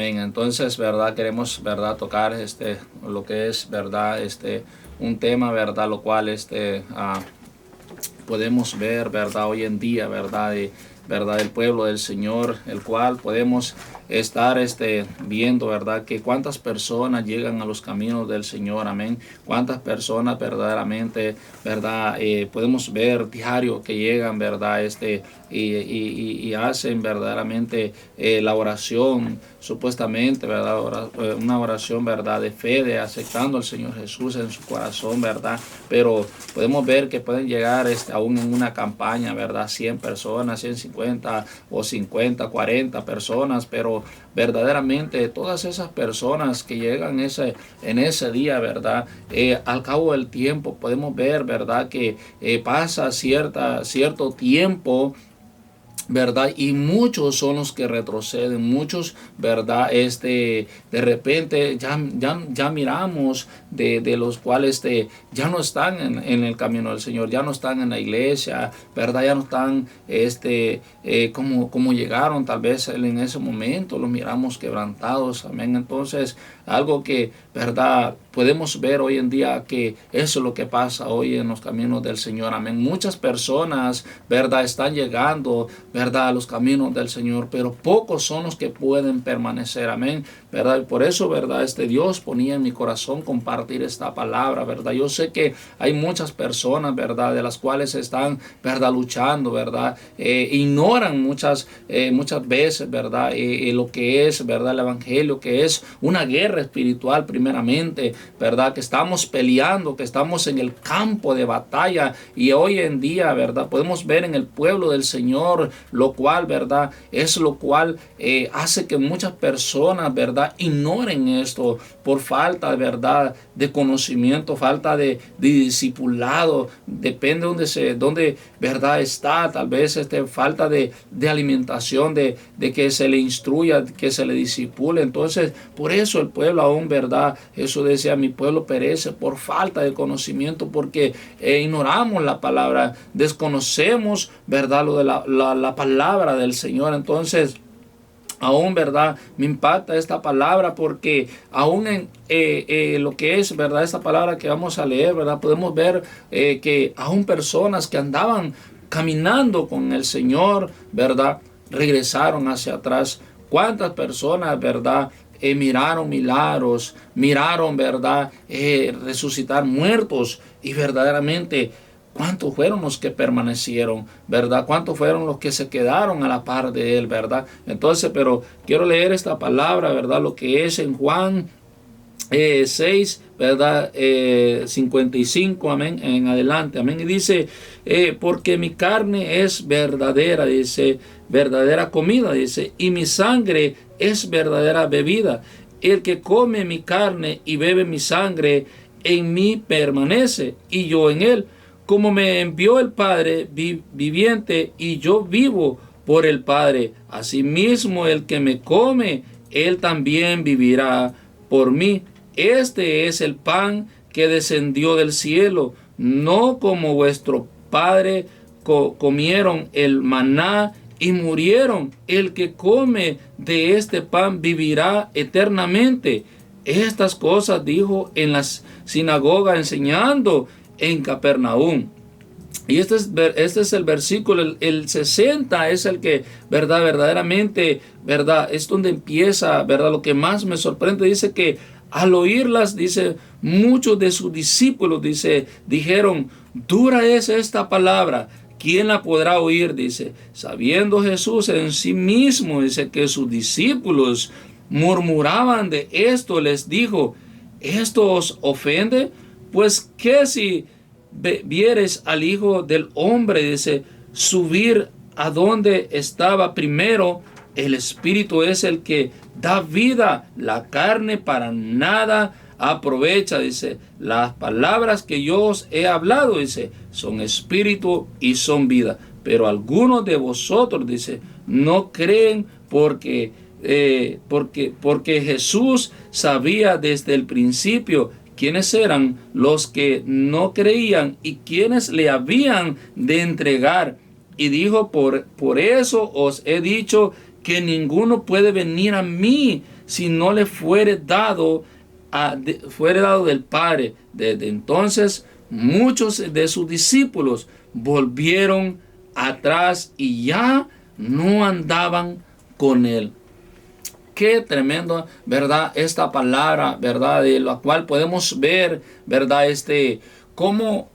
Amén. Entonces, verdad, queremos, verdad, tocar lo que es, verdad, un tema, verdad, lo cual podemos ver, verdad, hoy en día, verdad, verdad, el pueblo del Señor, el cual podemos estar viendo, verdad, que cuántas personas llegan a los caminos del Señor, amén. Cuántas personas verdaderamente, verdad, podemos ver diario que llegan, verdad, y hacen verdaderamente la oración, supuestamente, verdad, una oración, verdad, de fe, de aceptando al Señor Jesús en su corazón, verdad. Pero podemos ver que pueden llegar aún en una campaña, verdad, 100 personas, 150 o 50, 40 personas, pero verdaderamente todas esas personas que llegan en ese día, verdad, al cabo del tiempo podemos ver, verdad, que pasa cierto tiempo, ¿verdad? Y muchos son los que retroceden, muchos, ¿verdad? De repente ya miramos de los cuales ya no están en el camino del Señor, ya no están en la iglesia, ¿verdad? Ya no están como llegaron tal vez en ese momento, los miramos quebrantados, amén. Entonces, algo que, ¿verdad? Podemos ver hoy en día que eso es lo que pasa hoy en los caminos del Señor, amén. Muchas personas, ¿verdad? Están llegando, ¿verdad? A los caminos del Señor, pero pocos son los que pueden permanecer, amén, ¿verdad? Y por eso, ¿verdad? Dios ponía en mi corazón compartir esta palabra, ¿verdad? Yo sé que hay muchas personas, ¿verdad? De las cuales están, ¿verdad? Luchando, ¿verdad? Ignoran muchas veces, ¿verdad? Lo que es, ¿verdad? El evangelio, que es una guerra espiritual primeramente, ¿verdad? Que estamos peleando, que estamos en el campo de batalla, y hoy en día, ¿verdad? Podemos ver en el pueblo del Señor, lo cual, ¿verdad? Es lo cual hace que muchas personas, ¿verdad? Ignoren esto por falta, ¿verdad? De conocimiento, falta de discipulado, depende donde ¿verdad? Está, tal vez falta de alimentación, de que se le instruya, que se le disipule. Entonces, por eso el pueblo aún, ¿verdad? Eso decía, mi pueblo perece por falta de conocimiento, porque ignoramos la palabra, desconocemos, ¿verdad? Lo de la palabra del Señor. Entonces, aún, ¿verdad? Me impacta esta palabra, porque aún en lo que es, ¿verdad? Esta palabra que vamos a leer, ¿verdad? Podemos ver que aún personas que andaban caminando con el Señor, ¿verdad? Regresaron hacia atrás. ¿Cuántas personas, verdad? Miraron milagros, miraron, ¿verdad? Resucitar muertos, y verdaderamente, ¿cuántos fueron los que permanecieron, verdad? ¿Cuántos fueron los que se quedaron a la par de él, verdad? Entonces, pero quiero leer esta palabra, verdad, lo que es en Juan 6, ¿verdad? 55, amén, en adelante, amén. Y dice, porque mi carne es verdadera, dice, verdadera comida, dice, y mi sangre es verdadera bebida. El que come mi carne y bebe mi sangre, en mí permanece, y yo en él. Como me envió el Padre viviente, y yo vivo por el Padre, asimismo el que me come, él también vivirá por mí. Este es el pan que descendió del cielo, no como vuestro padre comieron el maná y murieron. El que come de este pan vivirá eternamente. Estas cosas dijo en la sinagoga, enseñando en Capernaum. Y este es el versículo, el 60 es el que, ¿verdad? Verdaderamente, ¿verdad? Es donde empieza, ¿verdad? Lo que más me sorprende, dice que al oírlas, dice, muchos de sus discípulos, dice, dijeron, dura es esta palabra, ¿quién la podrá oír? Dice, sabiendo Jesús en sí mismo, dice, que sus discípulos murmuraban de esto, les dijo, ¿esto os ofende? Pues qué si vieres al Hijo del Hombre, dice, subir a donde estaba primero. El Espíritu es el que da vida, la carne para nada aprovecha, dice. Las palabras que yo os he hablado, dice, son espíritu y son vida. Pero algunos de vosotros, dice, no creen, porque Jesús sabía desde el principio quiénes eran los que no creían y quiénes le habían de entregar. Y dijo, por eso os he dicho que ninguno puede venir a mí si no le fuere dado, fuere dado del Padre. Desde entonces muchos de sus discípulos volvieron atrás y ya no andaban con él. Qué tremendo, ¿verdad? Esta palabra, ¿verdad? De la cual podemos ver, ¿verdad? Cómo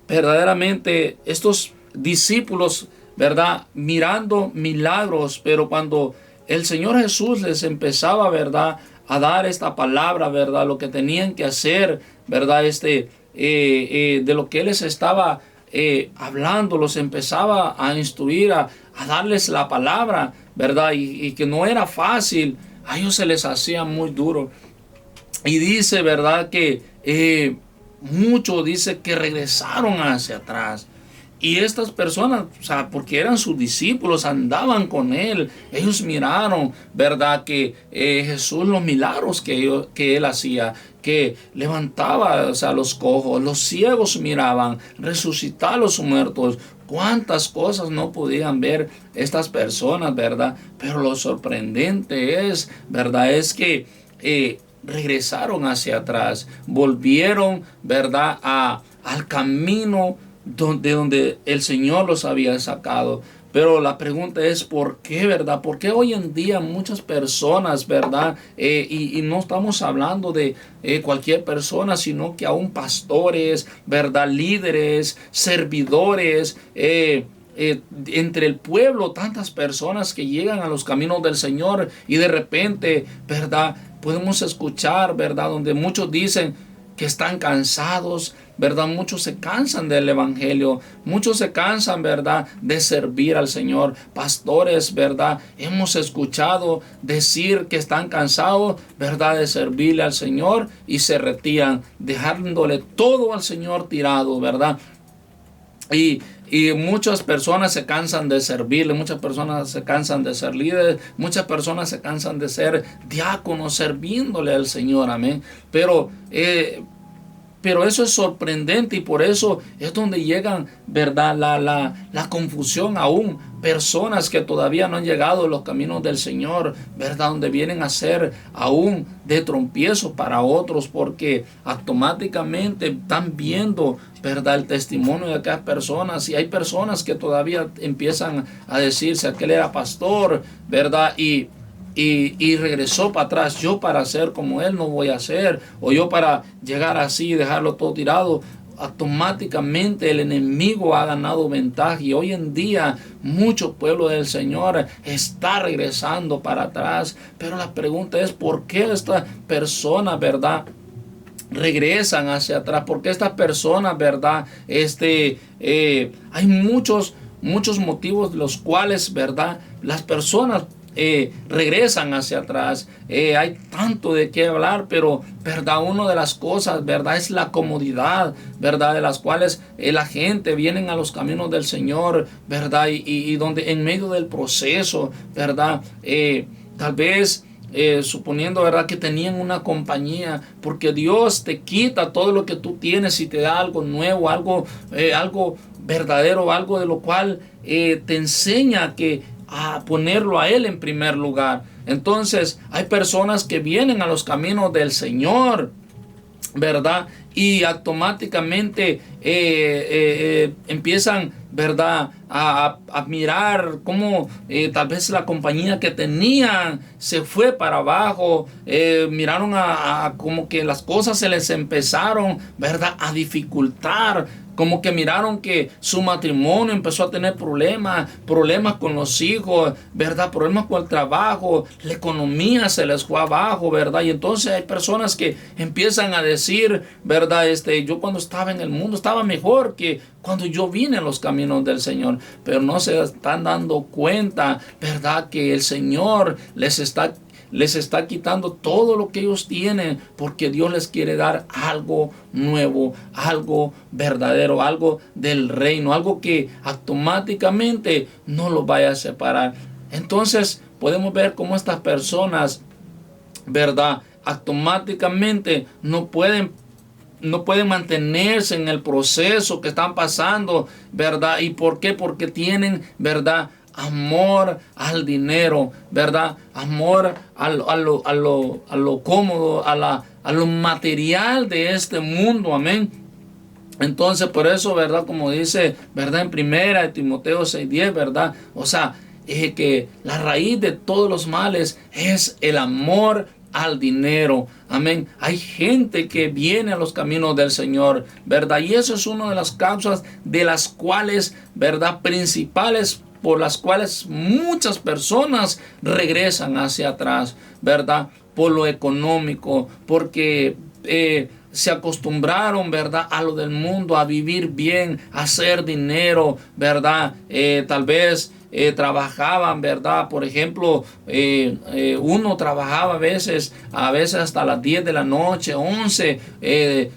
verdaderamente estos discípulos, ¿verdad? Mirando milagros, pero cuando el Señor Jesús les empezaba, ¿verdad? A dar esta palabra, ¿verdad? Lo que tenían que hacer, ¿verdad? De lo que Él les estaba hablando, los empezaba a instruir, a darles la palabra, ¿verdad? Y que no era fácil. A ellos se les hacía muy duro. Y dice, ¿verdad? Que muchos dice que regresaron hacia atrás. Y estas personas, o sea, porque eran sus discípulos, andaban con él. Ellos miraron, ¿verdad? Que Jesús, los milagros que él hacía, que levantaba, o sea, los cojos, los ciegos miraban, resucitaba a los muertos. Cuántas cosas no podían ver estas personas, ¿verdad? Pero lo sorprendente es, ¿verdad? Es que regresaron hacia atrás, volvieron, ¿verdad? Al camino donde el Señor los había sacado. Pero la pregunta es, ¿por qué, verdad? ¿Por qué hoy en día muchas personas, verdad? Y no estamos hablando de cualquier persona, sino que aún pastores, verdad, líderes, servidores, entre el pueblo, tantas personas que llegan a los caminos del Señor y de repente, verdad, podemos escuchar, verdad, donde muchos dicen que están cansados, ¿verdad? Muchos se cansan del evangelio, muchos se cansan, ¿verdad?, de servir al Señor. Pastores, ¿verdad?, hemos escuchado decir que están cansados, ¿verdad?, de servirle al Señor y se retiran, dejándole todo al Señor tirado, ¿verdad? Y muchas personas se cansan de servirle, muchas personas se cansan de ser líderes, muchas personas se cansan de ser diáconos sirviéndole al Señor, amén. Pero eso es sorprendente y por eso es donde llegan, ¿verdad?, la confusión aún. Personas que todavía no han llegado a los caminos del Señor, ¿verdad?, donde vienen a ser aún de tropiezo para otros porque automáticamente están viendo, ¿verdad?, el testimonio de aquellas personas. Y hay personas que todavía empiezan a decirse, aquel era pastor, ¿verdad?, y regresó para atrás. Yo para ser como él no voy a ser, o yo para llegar así y dejarlo todo tirado. Automáticamente el enemigo ha ganado ventaja y hoy en día mucho pueblo del Señor está regresando para atrás. Pero la pregunta es, ¿por qué estas personas, verdad, regresan hacia atrás? ¿Por qué estas personas, verdad, hay muchos motivos de los cuales, verdad, las personas regresan hacia atrás? Hay tanto de qué hablar, pero verdad, una de las cosas, verdad, es la comodidad, verdad, de las cuales la gente viene a los caminos del Señor, verdad, y donde en medio del proceso, verdad, tal vez suponiendo, verdad, que tenían una compañía, porque Dios te quita todo lo que tú tienes y te da algo nuevo, algo verdadero, algo de lo cual te enseña a ponerlo a Él en primer lugar. Entonces hay personas que vienen a los caminos del Señor, ¿verdad? Y automáticamente empiezan, ¿verdad?, a mirar cómo tal vez la compañía que tenían se fue para abajo. Miraron como que las cosas se les empezaron, ¿verdad?, a dificultar. Como que miraron que su matrimonio empezó a tener problemas con los hijos, ¿verdad? Problemas con el trabajo, la economía se les fue abajo, ¿verdad? Y entonces hay personas que empiezan a decir, ¿verdad? Yo cuando estaba en el mundo estaba mejor que cuando yo vine a los caminos del Señor. Pero no se están dando cuenta, ¿verdad?, que el Señor les está quitando todo lo que ellos tienen, porque Dios les quiere dar algo nuevo, algo verdadero, algo del reino, algo que automáticamente no los vaya a separar. Entonces podemos ver cómo estas personas, ¿verdad?, automáticamente no pueden mantenerse en el proceso que están pasando, ¿verdad? ¿Y por qué? Porque tienen, ¿verdad?, amor al dinero, ¿verdad? Amor a lo cómodo, a lo material de este mundo, amén. Entonces, por eso, ¿verdad? Como dice, ¿verdad? En primera de Timoteo 6:10, ¿verdad? O sea, que la raíz de todos los males es el amor al dinero. Amén. Hay gente que viene a los caminos del Señor, ¿verdad? Y eso es una de las causas de las cuales, ¿verdad? Principales por las cuales muchas personas regresan hacia atrás, ¿verdad? Por lo económico, porque se acostumbraron, ¿verdad? A lo del mundo, a vivir bien, a hacer dinero, ¿verdad? Tal vez trabajaban, ¿verdad? Por ejemplo, uno trabajaba a veces hasta las 10 de la noche, 11,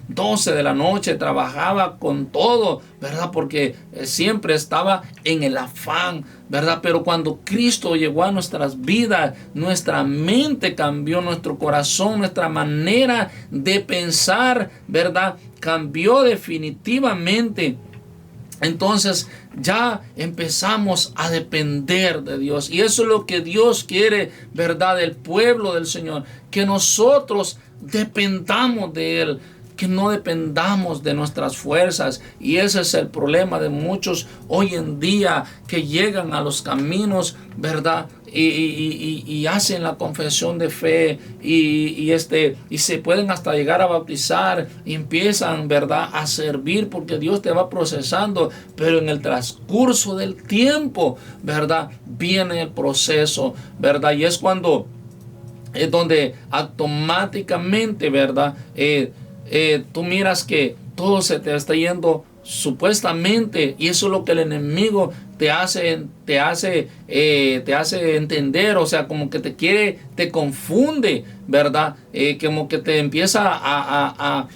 12 de la noche, trabajaba con todo, ¿verdad? Porque siempre estaba en el afán, ¿verdad? Pero cuando Cristo llegó a nuestras vidas, nuestra mente cambió, nuestro corazón, nuestra manera de pensar, ¿verdad? Cambió definitivamente. Entonces ya empezamos a depender de Dios. Y eso es lo que Dios quiere, ¿verdad? Del pueblo del Señor. Que nosotros dependamos de Él. Que no dependamos de nuestras fuerzas. Y ese es el problema de muchos hoy en día que llegan a los caminos, ¿verdad? Y hacen la confesión de fe y se pueden hasta llegar a bautizar y empiezan, ¿verdad?, a servir porque Dios te va procesando, pero en el transcurso del tiempo, ¿verdad?, viene el proceso, ¿verdad? Y es cuando es donde automáticamente, ¿verdad?, tú miras que todo se te está yendo supuestamente, y eso es lo que el enemigo te hace entender, o sea, como que te confunde, ¿verdad? Como que te empieza a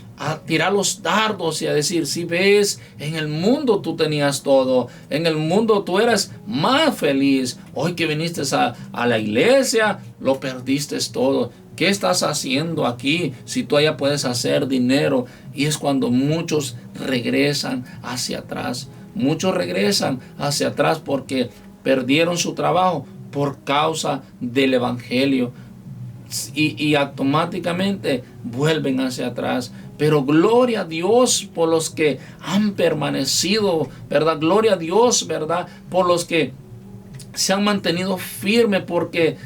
tirar los dardos y a decir, si ves, en el mundo tú tenías todo, en el mundo tú eras más feliz, hoy que viniste a la iglesia, lo perdiste todo. ¿Qué estás haciendo aquí si tú allá puedes hacer dinero? Y es cuando muchos regresan hacia atrás. Muchos regresan hacia atrás porque perdieron su trabajo por causa del evangelio. Y automáticamente vuelven hacia atrás. Pero gloria a Dios por los que han permanecido, ¿verdad? Gloria a Dios, ¿verdad? Por los que se han mantenido firmes, porque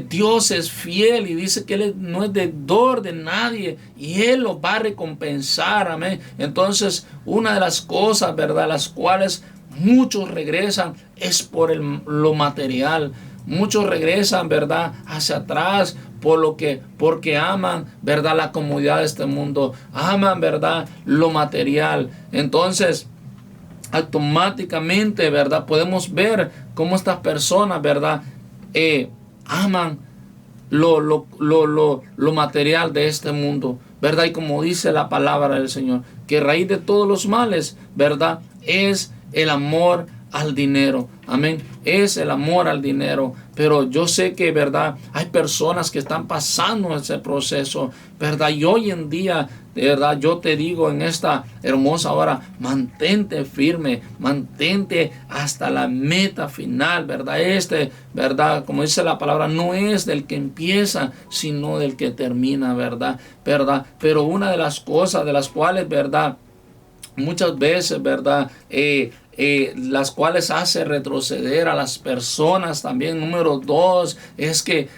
Dios es fiel y dice que Él no es deudor de nadie y Él los va a recompensar, amén. Entonces, una de las cosas, ¿verdad?, las cuales muchos regresan es por lo material. Muchos regresan, ¿verdad?, hacia atrás porque aman, ¿verdad?, la comodidad de este mundo, aman, ¿verdad?, lo material. Entonces, automáticamente, ¿verdad?, podemos ver cómo estas personas, ¿verdad?, aman lo material de este mundo, ¿verdad? Y como dice la palabra del Señor, que raíz de todos los males, ¿verdad?, es el amor al dinero. Amén. Es el amor al dinero. Pero yo sé que, ¿verdad?, hay personas que están pasando ese proceso, ¿verdad? Y hoy en día, de verdad, yo te digo en esta hermosa hora, mantente firme, mantente hasta la meta final, ¿verdad? ¿Verdad?, como dice la palabra, no es del que empieza, sino del que termina, ¿verdad? Pero una de las cosas de las cuales, ¿verdad?, muchas veces, ¿verdad?, las cuales hace retroceder a las personas también. Número 2 es que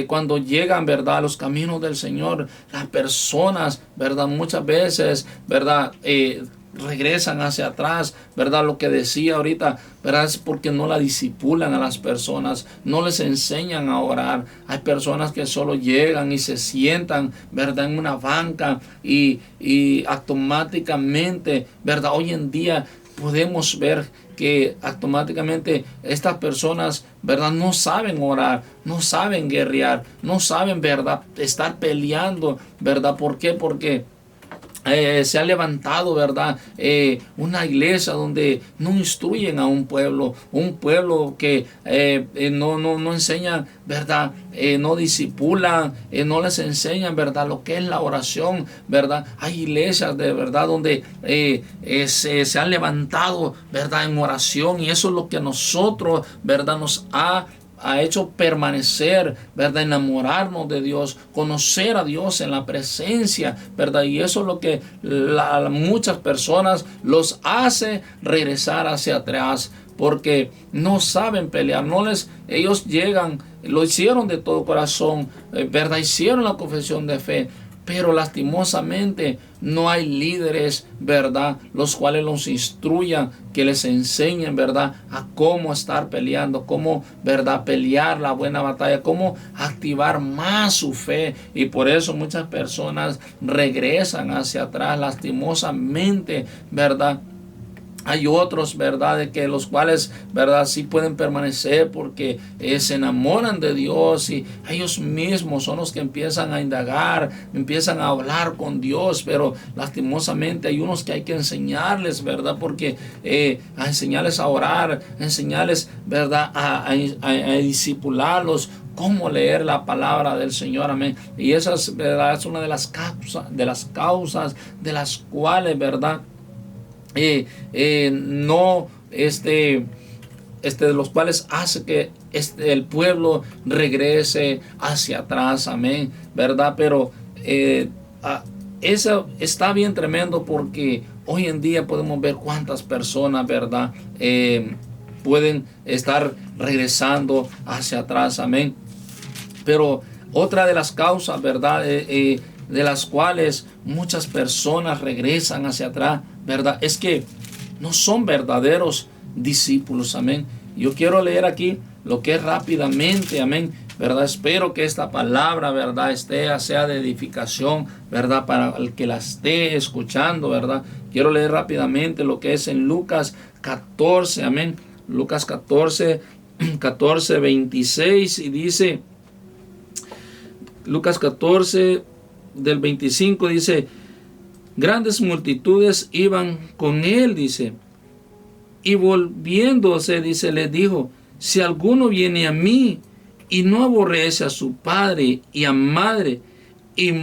cuando llegan, ¿verdad?, a los caminos del Señor, las personas, ¿verdad?, muchas veces, ¿verdad?, regresan hacia atrás, ¿verdad? Lo que decía ahorita, ¿verdad?, es porque no la disipulan a las personas, no les enseñan a orar. Hay personas que solo llegan y se sientan, ¿verdad?, en una banca y automáticamente, ¿verdad?, hoy en día podemos ver que automáticamente estas personas, ¿verdad?, no saben orar, no saben guerrear, no saben, ¿verdad?, estar peleando, ¿verdad? ¿Por qué? Porque se ha levantado, ¿verdad? Una iglesia donde no instruyen a un pueblo que no enseñan, ¿verdad? No disipulan, no les enseñan, ¿verdad? Lo que es la oración, ¿verdad? Hay iglesias de verdad donde se han levantado, ¿verdad? En oración, y eso es lo que a nosotros, ¿verdad? Nos ha hecho permanecer, ¿verdad? Enamorarnos de Dios, conocer a Dios en la presencia, ¿verdad? Y eso es lo que muchas personas los hace regresar hacia atrás, porque no saben pelear, ellos llegan, lo hicieron de todo corazón, ¿verdad? Hicieron la confesión de fe, pero lastimosamente no hay líderes, ¿verdad? Los cuales los instruyan, que les enseñen, ¿verdad? A cómo estar peleando, cómo, ¿verdad? Pelear la buena batalla, cómo activar más su fe. Y por eso muchas personas regresan hacia atrás, lastimosamente, ¿verdad? Hay otros, ¿verdad? De que los cuales, ¿verdad? Sí pueden permanecer porque se enamoran de Dios, y ellos mismos son los que empiezan a indagar, empiezan a hablar con Dios, pero lastimosamente hay unos que hay que enseñarles, ¿verdad? Porque a enseñarles a orar, a enseñarles, ¿verdad? A discipularlos, cómo leer la palabra del Señor, amén. Y esa es, ¿verdad? Es una de las causas de las cuales, ¿verdad? No de los cuales hace que el pueblo regrese hacia atrás, amén, ¿verdad? Pero eso está bien tremendo, porque hoy en día podemos ver cuántas personas, ¿verdad? Pueden estar regresando hacia atrás, amén. Pero otra de las causas, ¿verdad? De las cuales muchas personas regresan hacia atrás, ¿verdad? Es que no son verdaderos discípulos, amén. Yo quiero leer aquí lo que es rápidamente, amén, ¿verdad? Espero que esta palabra, ¿verdad? Sea de edificación, ¿verdad? Para el que la esté escuchando, ¿verdad? Quiero leer rápidamente lo que es en Lucas 14, amén. Lucas 14, 26, y dice, Lucas 14, del 25, dice: grandes multitudes iban con él, dice, y volviéndose, dice, les dijo: si alguno viene a mí y no aborrece a su padre y a madre y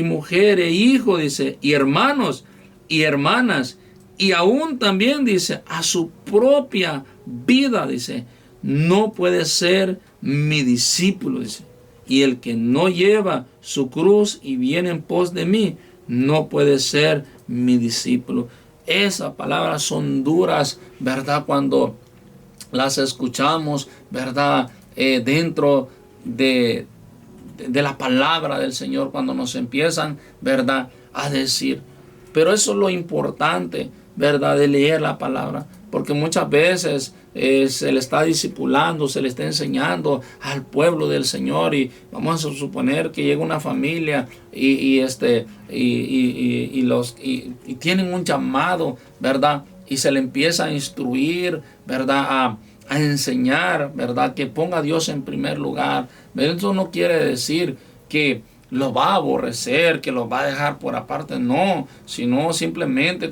mujer e hijo, dice, y hermanos y hermanas, y aún también, dice, a su propia vida, dice, no puede ser mi discípulo, dice. Y el que no lleva su cruz y viene en pos de mí, no puede ser mi discípulo. Esas palabras son duras, ¿verdad? Cuando las escuchamos, ¿verdad? Dentro de la palabra del Señor, cuando nos empiezan, ¿verdad? A decir. Pero eso es lo importante, ¿verdad? De leer la palabra. Porque muchas veces se le está discipulando, se le está enseñando al pueblo del Señor, y vamos a suponer que llega una familia y tienen un llamado, ¿verdad? Y se le empieza a instruir, ¿verdad? A enseñar, ¿verdad? Que ponga a Dios en primer lugar. Eso no quiere decir que lo va a aborrecer, que lo va a dejar por aparte, no, sino simplemente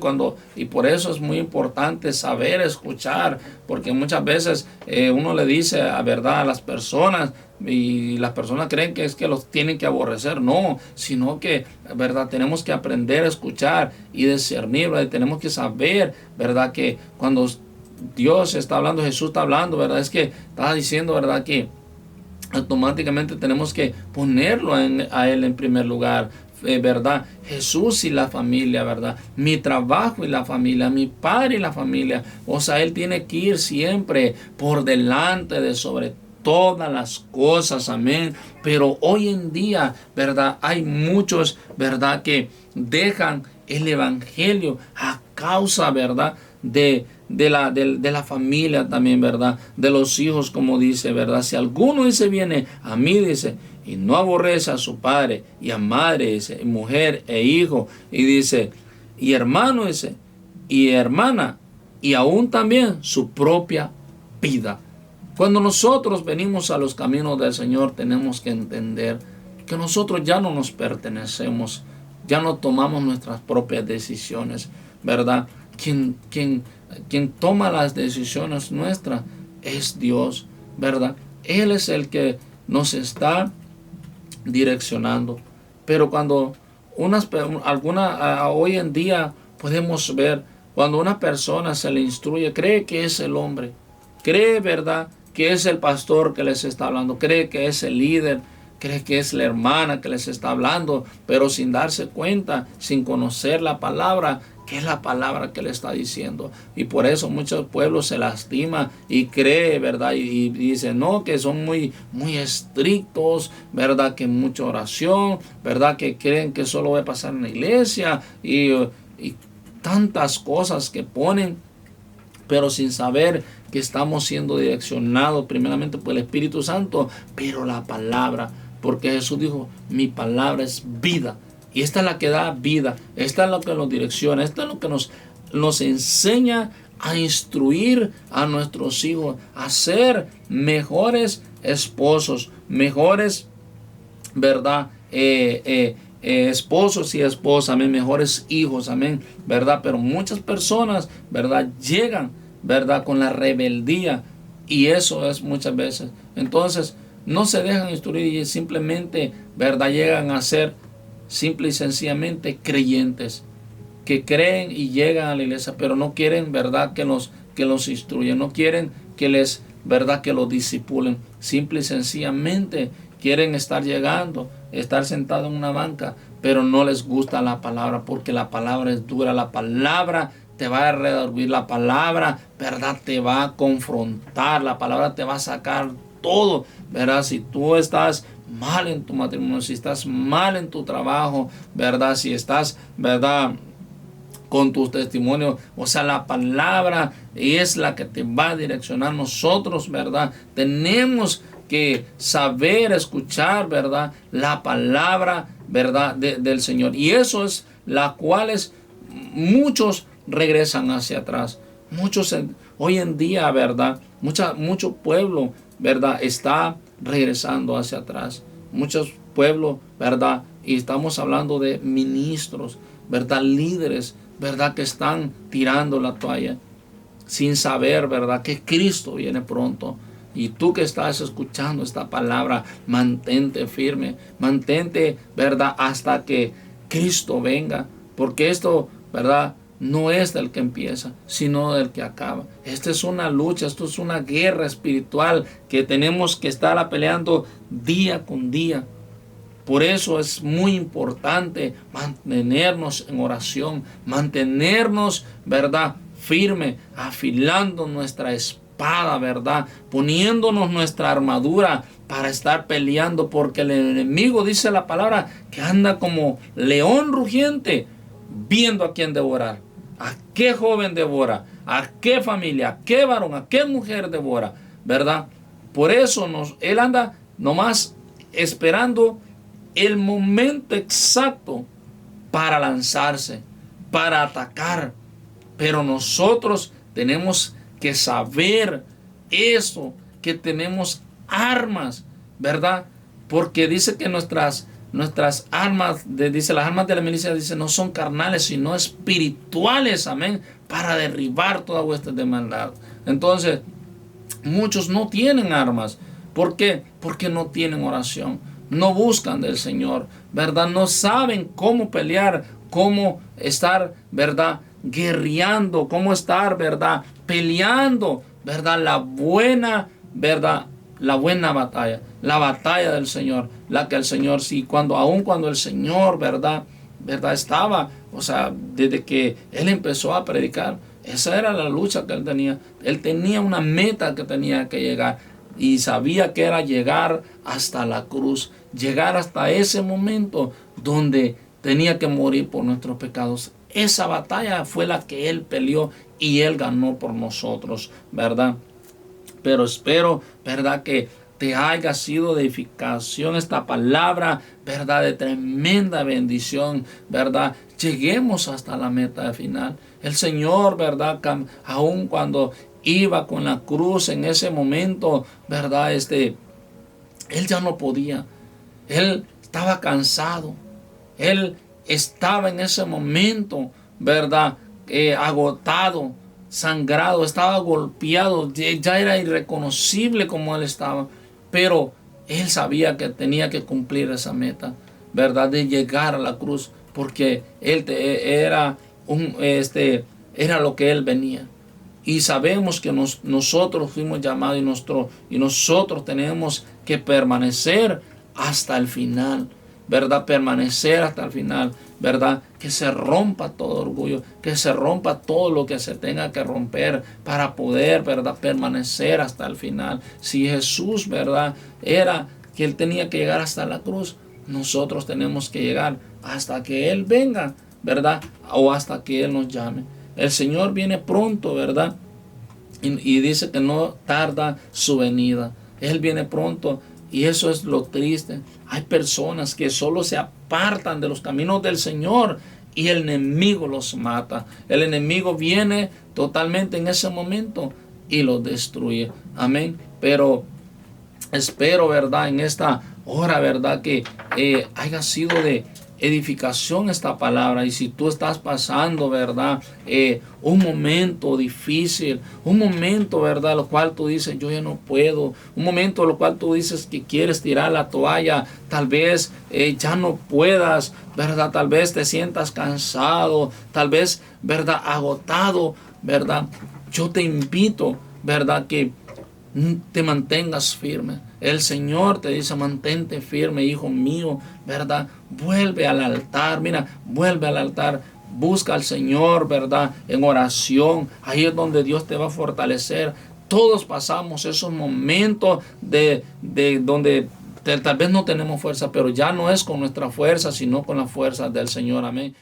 y por eso es muy importante saber escuchar, porque muchas veces uno le dice a verdad a las personas, y las personas creen que es que los tienen que aborrecer, no, sino que, verdad, tenemos que aprender a escuchar y discernir, ¿verdad? Tenemos que saber, verdad, que cuando Dios está hablando, Jesús está hablando, verdad, es que está diciendo, verdad, que automáticamente tenemos que ponerlo a Él en primer lugar, ¿verdad? Jesús y la familia, ¿verdad? Mi trabajo y la familia, mi padre y la familia. O sea, Él tiene que ir siempre por delante de sobre todas las cosas, amén. Pero hoy en día, ¿verdad? Hay muchos, ¿verdad? Que dejan el evangelio a causa, ¿verdad? De la familia también, ¿verdad? De los hijos, como dice, ¿verdad? Si alguno dice viene a mí, dice, y no aborrece a su padre y a madre, dice, y mujer e hijo, y dice, y hermano, dice, y hermana, y aún también su propia vida. Cuando nosotros venimos a los caminos del Señor, tenemos que entender que nosotros ya no nos pertenecemos ya no tomamos nuestras propias decisiones, ¿verdad? Quien toma las decisiones nuestras es Dios, ¿verdad? Él es el que nos está direccionando. Pero cuando hoy en día podemos ver, cuando una persona se le instruye, cree que es el hombre, cree, ¿verdad?, que es el pastor que les está hablando, cree que es el líder, cree que es la hermana que les está hablando, pero sin darse cuenta, sin conocer la palabra, que es la palabra que le está diciendo. Y por eso muchos pueblos se lastiman y cree, ¿verdad? Y dicen, no, que son muy estrictos, ¿verdad? Que mucha oración, ¿verdad? Que creen que solo va a pasar en la iglesia y tantas cosas que ponen, pero sin saber que estamos siendo direccionados primeramente por el Espíritu Santo, pero la palabra, porque Jesús dijo, mi palabra es vida. Y esta es la que da vida, esta es lo que nos direcciona, esta es lo que nos enseña a instruir a nuestros hijos, a ser mejores esposos, mejores, ¿verdad? Esposos y esposas, amén, mejores hijos, amén, ¿verdad? Pero muchas personas, ¿verdad?, llegan, ¿verdad?, con la rebeldía, y eso es muchas veces. Entonces, no se dejan instruir y simplemente, ¿verdad?, llegan a ser simple y sencillamente creyentes, que creen y llegan a la iglesia, pero no quieren, ¿verdad?, que los instruyan, no quieren que les, ¿verdad?, que los disipulen. Simple y sencillamente quieren estar llegando, estar sentado en una banca, pero no les gusta la palabra, porque la palabra es dura, la palabra te va a redarguir, la palabra, ¿verdad?, te va a confrontar, la palabra te va a sacar todo, ¿verdad? Si tú estás mal en tu matrimonio, si estás mal en tu trabajo, ¿verdad?, si estás, ¿verdad?, con tus testimonios, o sea, la palabra es la que te va a direccionar. Nosotros, ¿verdad?, tenemos que saber escuchar, ¿verdad?, la palabra, ¿verdad?, del Señor. Y eso es la cuales muchos regresan hacia atrás. Muchos hoy en día, ¿verdad?, mucho pueblo, ¿verdad?, está regresando hacia atrás. Muchos pueblos, ¿verdad?, y estamos hablando de ministros, ¿verdad?, líderes, ¿verdad?, que están tirando la toalla sin saber, ¿verdad?, que Cristo viene pronto. Y tú que estás escuchando esta palabra, mantente firme, mantente, ¿verdad?, hasta que Cristo venga, porque esto, ¿verdad?, no es del que empieza, sino del que acaba. Esta es una lucha, esto es una guerra espiritual que tenemos que estar peleando día con día. Por eso es muy importante mantenernos en oración, mantenernos, ¿verdad?, firme, afilando nuestra espada, ¿verdad?, poniéndonos nuestra armadura para estar peleando, porque el enemigo, dice la palabra, que anda como león rugiente, viendo a quién devorar, a qué joven devora, a qué familia, a qué varón, a qué mujer devora, ¿verdad? Por eso él anda nomás esperando el momento exacto para lanzarse, para atacar. Pero nosotros tenemos que saber eso, que tenemos armas, ¿verdad? Porque dice que nuestras armas, dice las armas de la milicia, dice, no son carnales, sino espirituales, amén, para derribar toda vuestra de maldad. Entonces, muchos no tienen armas. ¿Por qué? Porque no tienen oración. No buscan del Señor, ¿verdad? No saben cómo pelear, cómo estar, ¿verdad?, guerreando, cómo estar, ¿verdad?, peleando, ¿verdad?, la buena, ¿verdad?, la buena batalla, la batalla del Señor, la que el Señor, sí, aun cuando el Señor, ¿verdad?, estaba, o sea, desde que Él empezó a predicar, esa era la lucha que Él tenía. Él tenía una meta que tenía que llegar. Y sabía que era llegar hasta la cruz, llegar hasta ese momento donde tenía que morir por nuestros pecados. Esa batalla fue la que Él peleó y Él ganó por nosotros, ¿verdad? Pero espero, ¿verdad?, que te haya sido de edificación esta palabra, ¿verdad?, de tremenda bendición, ¿verdad? Lleguemos hasta la meta final. El Señor, ¿verdad?, aun cuando iba con la cruz en ese momento, ¿verdad?, Él ya no podía. Él estaba cansado. Él estaba en ese momento, ¿verdad? Agotado, sangrado, estaba golpeado, ya era irreconocible como él estaba, pero él sabía que tenía que cumplir esa meta, ¿verdad? De llegar a la cruz, porque él era lo que él venía. Y sabemos que nosotros fuimos llamados y nosotros tenemos que permanecer hasta el final, ¿verdad? Permanecer hasta el final, ¿verdad? Que se rompa todo orgullo, que se rompa todo lo que se tenga que romper para poder, ¿verdad? Permanecer hasta el final. Si Jesús, ¿verdad? Era que Él tenía que llegar hasta la cruz, nosotros tenemos que llegar hasta que Él venga, ¿verdad? O hasta que Él nos llame. El Señor viene pronto, ¿verdad? Y dice que no tarda su venida. Él viene pronto y eso es lo triste. Hay personas que solo se apartan de los caminos del Señor y el enemigo los mata. El enemigo viene totalmente en ese momento y los destruye. Amén. Pero espero, ¿verdad? En esta hora, ¿verdad? Que haya sido de edificación esta palabra. Y si tú estás pasando, ¿verdad? Un momento difícil, un momento, ¿verdad? Lo cual tú dices, yo ya no puedo. Un momento en lo cual tú dices que quieres tirar la toalla. Tal vez ya no puedas, ¿verdad? Tal vez te sientas cansado, tal vez, ¿verdad? Agotado, ¿verdad? Yo te invito, ¿verdad? Que te mantengas firme. El Señor te dice, mantente firme, hijo mío, ¿verdad? Vuelve al altar, mira, vuelve al altar. Busca al Señor, ¿verdad? En oración. Ahí es donde Dios te va a fortalecer. Todos pasamos esos momentos de donde tal vez no tenemos fuerza, pero ya no es con nuestra fuerza, sino con la fuerza del Señor. Amén.